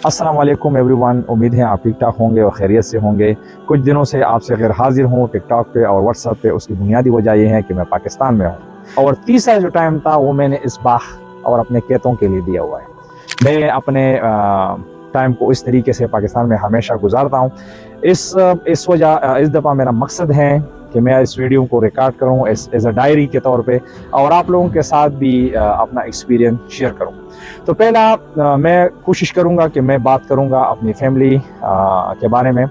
अस्सलाम वालेकुम एवरीवन, उम्मीद है आप ठीक ठाक होंगे और खैरियत से होंगे। कुछ दिनों से आपसे गैर हाजिर हूँ टिकटॉक पे और व्हाट्सएप पे। उसकी बुनियादी वजह यह है कि मैं पाकिस्तान में हूँ और तीसरा जो टाइम था वो मैंने इस बाह और अपने खेतों के लिए दिया हुआ है। मैं अपने टाइम को इस तरीके से पाकिस्तान में हमेशा गुजारता हूँ। इस दफ़ा मेरा मकसद है कि मैं इस वीडियो को रिकॉर्ड करूँ एज अ डायरी के तौर पे और आप लोगों के साथ भी अपना एक्सपीरियंस शेयर करूँ। तो पहला मैं कोशिश करूँगा कि मैं बात करूँगा अपनी फैमिली के बारे में।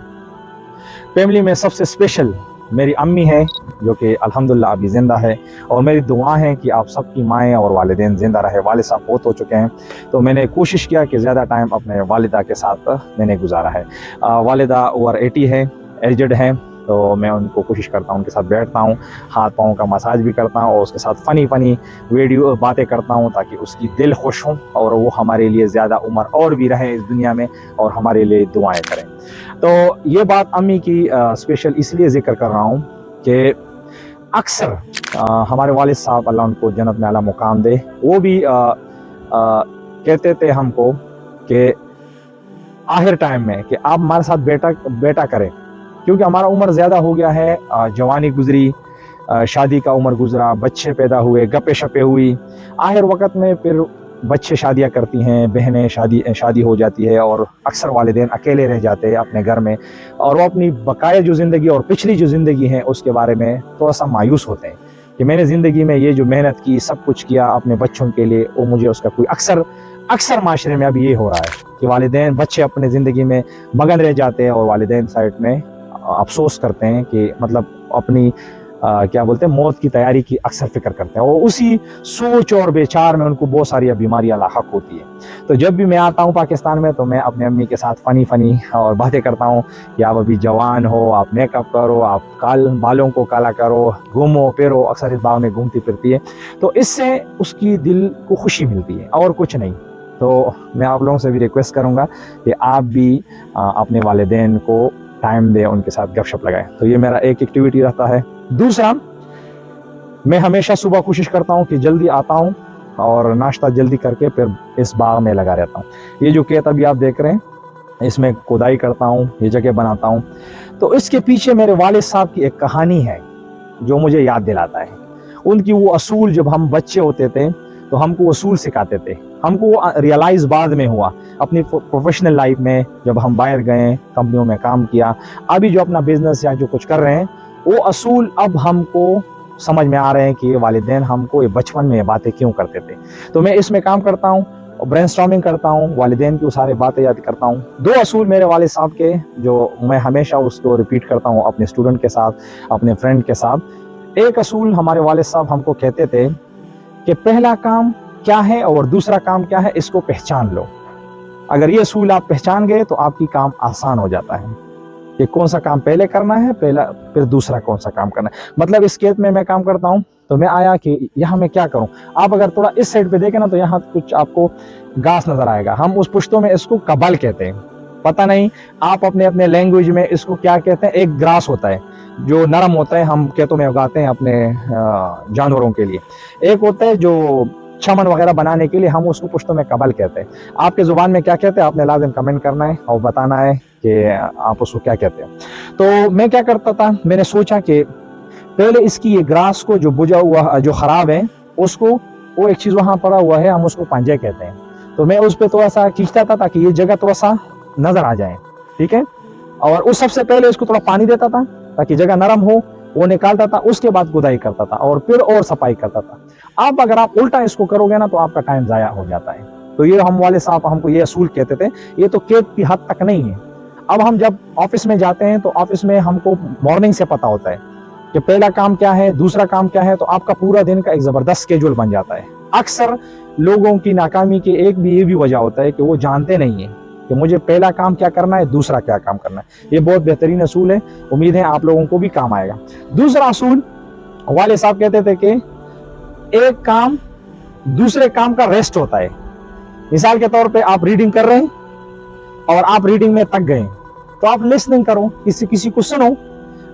फैमिली में सबसे स्पेशल मेरी अम्मी है जो कि अल्हम्दुलिल्लाह अभी ज़िंदा है, और मेरी दुआ है कि आप सबकी माएँ और वालिदैन ज़िंदा रहे। वालिद साहब बहुत हो चुके हैं, तो मैंने कोशिश किया कि ज़्यादा टाइम अपने वालिदा के साथ मैंने गुजारा है। वालिदा ओवर 80 है, एजड हैं, तो मैं उनको कोशिश करता हूँ, उनके साथ बैठता हूँ, हाथ पाँव का मसाज भी करता हूँ और उसके साथ फ़नी वीडियो बातें करता हूँ ताकि उसकी दिल खुश हो और वो हमारे लिए ज़्यादा उम्र और भी रहे इस दुनिया में और हमारे लिए दुआएं करें। तो ये बात अम्मी की स्पेशल इसलिए ज़िक्र कर रहा हूँ कि अक्सर हमारे वालिद साहब अल्लाह उनको जन्नत में आला मुकाम दे, वो भी कहते थे हमको कि आखिर टाइम में कि आप हमारे साथ बेटा करें, क्योंकि हमारा उम्र ज़्यादा हो गया है, जवानी गुजरी, शादी का उम्र गुजरा, बच्चे पैदा हुए, गप्पे शप्पे हुई, आखिर वक्त में फिर बच्चे शादियां करती हैं, बहनें शादी हो जाती है और अक्सर वालिदैन अकेले रह जाते हैं अपने घर में, और वो अपनी बकाया जो ज़िंदगी और पिछली जो ज़िंदगी है उसके बारे में थोड़ा सा मायूस होते हैं कि मैंने ज़िंदगी में ये जो मेहनत की, सब कुछ किया अपने बच्चों के लिए, वो मुझे उसका कोई अक्सर माशरे में अभी ये हो रहा है कि वालिदैन बच्चे अपने ज़िंदगी में मगन रह जाते हैं और वालिदैन साइड में अफसोस करते हैं कि मतलब अपनी क्या बोलते हैं मौत की तैयारी की अक्सर फिक्र करते हैं, और उसी सोच और बेचार में उनको बहुत सारी बीमारियां लाहक होती है। तो जब भी मैं आता हूँ पाकिस्तान में तो मैं अपनी अम्मी के साथ फ़नी और बातें करता हूँ कि आप अभी जवान हो, आप मेकअप करो, आप बालों को काला करो, घूमो फिरो, अक्सर इस बाग में घूमती फिरती है, तो इससे उसकी दिल को खुशी मिलती है और कुछ नहीं। तो मैं आप लोगों से भी रिक्वेस्ट करूँगा कि आप भी अपने वालिदैन को टाइम दे, उनके साथ गपशप लगाए। तो ये मेरा एक एक्टिविटी रहता है। दूसरा, मैं हमेशा सुबह कोशिश करता हूँ कि जल्दी आता हूँ और नाश्ता जल्दी करके फिर इस बाग में लगा रहता हूँ। ये जो खेत अभी आप देख रहे हैं, इसमें खुदाई करता हूँ, ये जगह बनाता हूँ। तो इसके पीछे मेरे वालिद साहब की एक कहानी है जो मुझे याद दिलाता है। उनकी वो असूल, जब हम बच्चे होते थे तो हमको असूल सिखाते थे, हमको वो रियलाइज़ बाद में हुआ अपनी प्रोफेशनल लाइफ में, जब हम बाहर गए, कंपनियों में काम किया, अभी जो अपना बिजनेस या जो कुछ कर रहे हैं, वो असूल अब हमको समझ में आ रहे हैं कि ये वालिदैन हमको ये बचपन में ये बातें क्यों करते थे। तो मैं इसमें काम करता हूँ और ब्रेनस्टॉर्मिंग करता हूँ, वालिदैन की वो सारी बातें याद करता हूँ। 2 असूल मेरे वालिद साहब के जो मैं हमेशा उसको रिपीट करता हूँ अपने स्टूडेंट के साथ, अपने फ्रेंड के साथ। एक असूल हमारे वालिद साहब हमको कहते थे कि पहला काम क्या है और दूसरा काम क्या है, इसको पहचान लो। अगर ये असूल आप पहचान गए तो आपकी काम आसान हो जाता है कि कौन सा काम पहले करना है, पहला फिर दूसरा कौन सा काम करना है। मतलब इस खेत में मैं काम करता हूँ तो मैं आया कि यहाँ मैं क्या करूँ। आप अगर थोड़ा इस साइड पे देखें ना तो यहाँ कुछ आपको घास नजर आएगा, हम उस पुश्तों में इसको कबल कहते हैं, पता नहीं आप अपने अपने लैंग्वेज में इसको क्या कहते हैं। एक ग्रास होता है जो नरम होता है, हम खेतों में उगाते हैं अपने जानवरों के लिए। एक होता है जो चमन वगैरह बनाने के लिए, हम उसको पुश्तों में कबल कहते हैं। आपके ज़ुबान में क्या कहते हैं आपने लाजिम कमेंट करना है और बताना है कि आप उसको क्या कहते हैं। तो मैं क्या करता था, मैंने सोचा कि पहले इसकी ये ग्रास को जो बुझा हुआ जो ख़राब है उसको, वो एक चीज़ वहाँ पड़ा हुआ है, हम उसको पंजे कहते हैं, तो मैं उस पर थोड़ा सा खींचता था ताकि ये जगह थोड़ा सा नज़र आ जाए, ठीक है। और उस सबसे पहले इसको थोड़ा पानी देता था ताकि जगह नरम हो, वो निकालता था, उसके बाद खुदाई करता था और फिर और सफाई करता था। अब अगर आप उल्टा इसको करोगे ना तो आपका टाइम ज़ाया हो जाता है। तो ये हम वाले साहब हमको ये असूल कहते थे। ये तो खेत की हद तक नहीं है। अब हम जब ऑफिस में जाते हैं तो ऑफिस में हमको मॉर्निंग से पता होता है कि पहला काम क्या है, दूसरा काम क्या है, तो आपका पूरा दिन का एक ज़बरदस्त स्केड्यूल बन जाता है। अक्सर लोगों की नाकामी की एक भी ये भी वजह होता है कि वो जानते नहीं है कि मुझे पहला काम क्या करना है, दूसरा क्या काम करना है। ये बहुत बेहतरीन असूल है, उम्मीद है आप लोगों को भी काम आएगा। दूसरा असूल वाले साहब कहते थे कि एक काम दूसरे काम का रेस्ट होता है। मिसाल के तौर पे आप रीडिंग कर रहे हैं और आप रीडिंग में थक गए तो आप लिसनिंग करो, किसी को सुनो।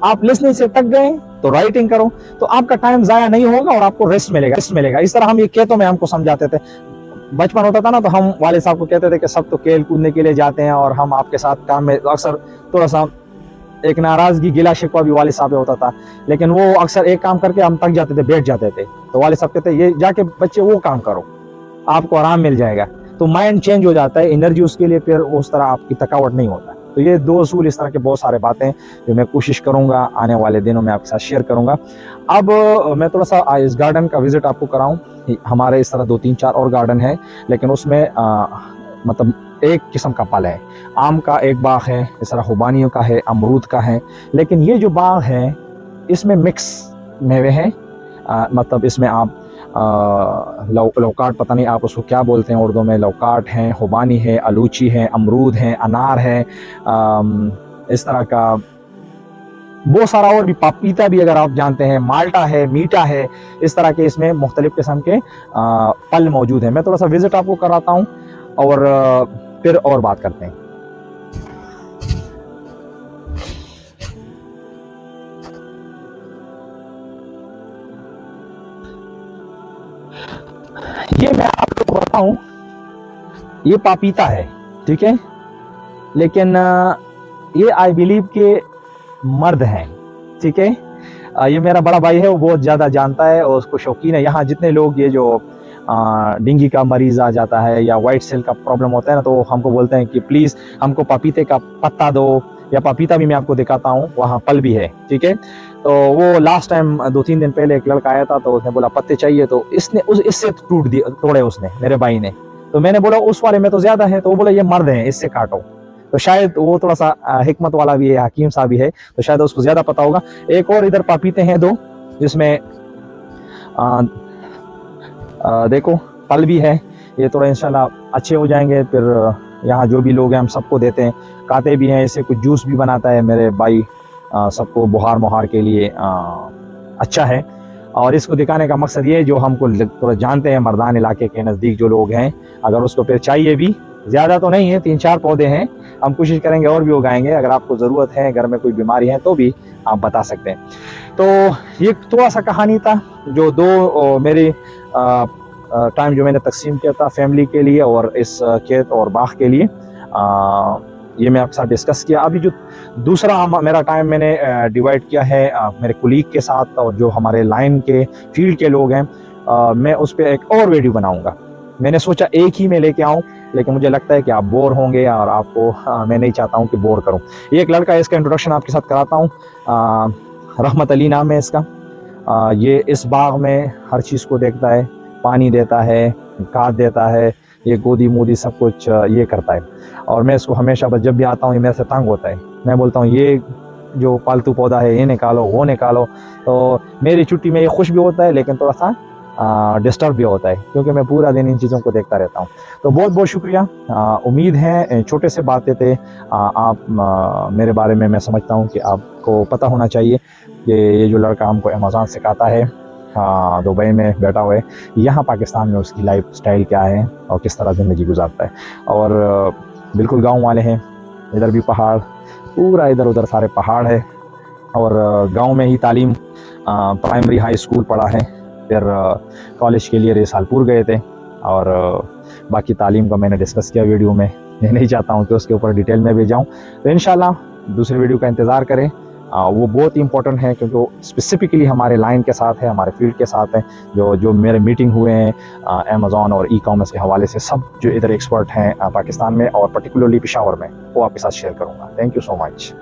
आप लिसनिंग से थक गए तो राइटिंग करो, तो आपका टाइम जाया नहीं होगा और आपको रेस्ट मिलेगा। इस तरह हम ये खेतों में हमको समझाते थे, बचपन होता था ना, तो हम वाले साहब को कहते थे कि सब तो खेल कूदने के लिए जाते हैं और हम आपके साथ काम में, अक्सर थोड़ा सा एक नाराजगी गिला शिकवा भी वाले साहब पे होता था, लेकिन वो अक्सर एक काम करके हम थक जाते थे, बैठ जाते थे, तो वाले साहब कहते ये जाके बच्चे वो काम करो, आपको आराम मिल जाएगा, तो माइंड चेंज हो जाता है, एनर्जी उसके लिए फिर उस तरह आपकी थकावट नहीं होता। तो ये दो असूल, इस तरह के बहुत सारे बातें जो मैं कोशिश करूंगा आने वाले दिनों में आपके साथ शेयर करूंगा। अब मैं थोड़ा सा इस गार्डन का विजिट आपको कराऊं। हमारे इस तरह 2-3-4 और गार्डन है, लेकिन उसमें मतलब एक किस्म का फल है, आम का एक बाग है, इस तरह खुबानियों का है, अमरूद का है, लेकिन ये जो बाग है इसमें मिक्स मेवे हैं, मतलब इसमें आप लौकाट, पता नहीं आप उसको क्या बोलते हैं उर्दू में, लौकाट है, खुबानी है, अलूची है, अमरूद है, अनार है, इस तरह का बहुत सारा और भी, पपीता भी अगर आप जानते हैं, माल्टा है, मीठा है, इस तरह के इसमें मुख्तलिफ किस्म के फल मौजूद हैं। मैं थोड़ा सा विजिट आपको कराता हूँ और फिर और बात करते हैं। ये मैं आपको बताऊं, ये पपीता है, ठीक है, लेकिन ये आई बिलीव के मर्द हैं, ठीक है। ये मेरा बड़ा भाई है, वो बहुत ज़्यादा जानता है और उसको शौकीन है। यहाँ जितने लोग ये जो डेंगू का मरीज आ जाता है या वाइट सेल का प्रॉब्लम होता है ना, तो हमको बोलते हैं कि प्लीज़ हमको पपीते का पत्ता दो, या पपीता भी मैं आपको दिखाता हूँ, वहाँ फल भी है, ठीक है। तो वो लास्ट टाइम 2-3 दिन पहले एक लड़का आया था, तो उसने बोला पत्ते चाहिए, तो इससे तोड़े उसने, मेरे भाई ने। तो मैंने बोला उस वाले में तो ज़्यादा है, तो वो बोला ये मर्द है, इससे काटो। तो शायद वो थोड़ा सा हिकमत वाला भी है, हकीम साहब भी है, तो शायद उसको ज़्यादा पता होगा। एक और इधर पपीते हैं 2, जिसमें देखो फल भी है, ये थोड़ा इंशाल्लाह अच्छे हो जाएंगे। फिर यहाँ जो भी लोग हैं हम सबको देते हैं, खाते भी हैं, इससे कुछ जूस भी बनाता है मेरे भाई, सबको बुखार मुहार के लिए अच्छा है। और इसको दिखाने का मकसद ये है, जो हमको थोड़ा जानते हैं मर्दान इलाके के नज़दीक जो लोग हैं, अगर उसको फिर चाहिए भी, ज़्यादा तो नहीं है, 3-4 पौधे हैं, हम कोशिश करेंगे और भी उगाएंगे। अगर आपको ज़रूरत है, घर में कोई बीमारी है, तो भी आप बता सकते हैं। तो ये थोड़ा सा कहानी था, जो 2 मेरी टाइम जो मैंने तकसीम किया था फैमिली के लिए और इस खेत और बाग के लिए, ये मैं आपके साथ डिस्कस किया। अभी जो दूसरा मेरा टाइम मैंने डिवाइड किया है मेरे कुलीग के साथ, और जो हमारे लाइन के फील्ड के लोग हैं, मैं उस पर एक और वीडियो बनाऊंगा। मैंने सोचा एक ही में लेके आऊँ, लेकिन मुझे लगता है कि आप बोर होंगे, और आपको मैं नहीं चाहता हूँ कि बोर करूँ। ये एक लड़का है, इसका इंट्रोडक्शन आपके साथ कराता हूँ। रहमत अली नाम है इसका। ये इस बाग में हर चीज़ को देखता है, पानी देता है, खाद देता है, ये गोदी मूदी सब कुछ ये करता है। और मैं इसको हमेशा बस जब भी आता हूँ ये मेरे से तंग होता है, मैं बोलता हूँ ये जो पालतू पौधा है ये निकालो, वो निकालो। तो मेरी छुट्टी में ये खुश भी होता है, लेकिन थोड़ा सा डिस्टर्ब भी होता है, क्योंकि मैं पूरा दिन इन चीज़ों को देखता रहता हूँ। तो बहुत बहुत शुक्रिया। उम्मीद है छोटे से बातें थे, आप मेरे बारे में, मैं समझता हूँ कि आपको पता होना चाहिए कि ये जो लड़का हमको अमेज़ॉन सिखाता है, दुबई में बैठा हुआ है, यहाँ पाकिस्तान में उसकी लाइफ स्टाइल क्या है और किस तरह ज़िंदगी गुजारता है। और बिल्कुल गांव वाले हैं, इधर भी पहाड़, पूरा इधर उधर सारे पहाड़ है, और गांव में ही तालीम, प्राइमरी हाई स्कूल पढ़ा है, फिर कॉलेज के लिए रिसालपुर गए थे, और बाकी तालीम का मैंने डिस्कस किया वीडियो में। मैं नहीं चाहता हूँ कि उसके ऊपर डिटेल में भी जाऊँ, तो इंशाल्लाह दूसरी वीडियो का इंतज़ार करें। वो बहुत ही इंपॉर्टेंट है, क्योंकि वो स्पेसिफिकली हमारे लाइन के साथ है, हमारे फील्ड के साथ है। जो मेरे मीटिंग हुए हैं अमेज़ॉन और ई-कॉमर्स के हवाले से, सब जो इधर एक्सपर्ट हैं पाकिस्तान में और पर्टिकुलरली पेशावर में, वो आपके साथ शेयर करूँगा। Thank you so much.